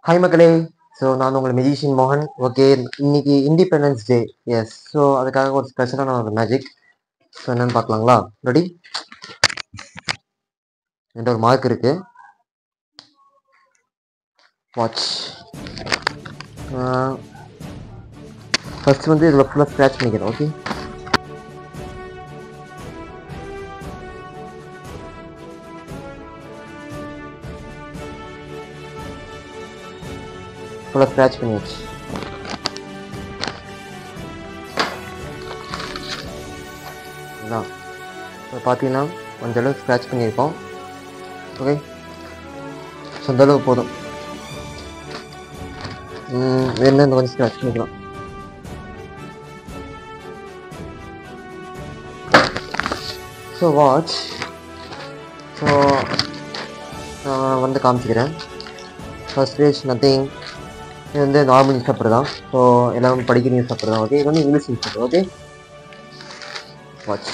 Hi மக்களே. So நான் உங்கள் மெஜிஷியன் மோகன். ஓகே, இன்னைக்கு இண்டிபெண்டன்ஸ் டே. எஸ், ஸோ அதுக்காக ஒரு ஸ்பெஷலான ஒரு மேஜிக். ஸோ என்னன்னு பார்க்கலாங்களா? ரெடி? என்கிட்ட ஒரு மார்க் இருக்கு. வாட்ச். ஃபர்ஸ்ட் வந்து இதில் ஃபுல்லாக ஸ்க்ராட்ச் பண்ணிக்கிறேன். ஓகே, ஃபுல்லாக ஸ்க்ராட்ச் பண்ணியாச்சு. ஸோ பார்த்தீங்கன்னா கொஞ்சம் அளவு ஸ்க்ராட்ச் பண்ணியிருக்கோம். ஓகே, ஸோ அந்த அளவு போதும். வேணும் இந்த கொஞ்சம் ஸ்க்ராட்ச் பண்ணிக்கலாம். So watch. ஸோ நான் வந்து காமிச்சிக்கிறேன். First page nothing. இது வந்து நார்மல் நியூஸ் பேப்பர் தான். ஸோ எல்லாரும் படிக்கிற நியூஸ் பேப்பர் தான். ஓகே, இது வந்து English news paper. Okay, watch.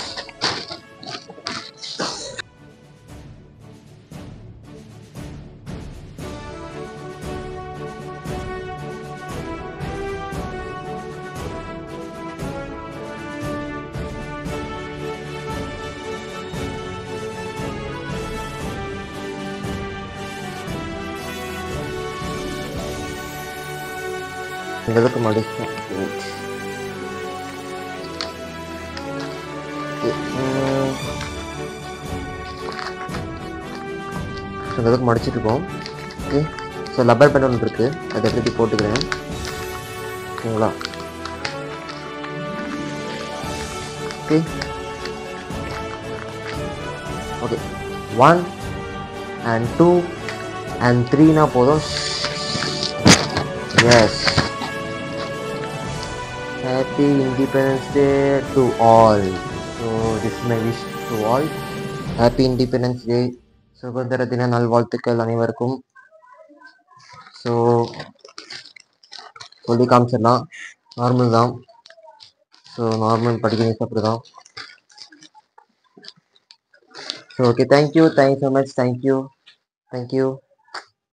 இந்த அளவுக்கு மடிச்சேன். இந்த அளவுக்கு மடிச்சிட்டு இருக்கோம். ஓகே, ஸோ லப்பர் பேண்ட் ஒன்று இருக்குது, அதை எப்படி போட்டுக்கிறேன். ஓகேங்களா? ஓகே ஓகே 1 and 2 and 3 போதும். Yes, happy independence day to all. So this my wish to all. Happy independence day. சுதந்திர தின நல்வாழ்த்துக்கள் அனைவருக்கும். ஸோ சொல்லி காமிச்சிடலாம். நார்மல் தான். ஸோ நார்மல் படிக்க அப்படி தான். So okay, thank you so much. Thank you.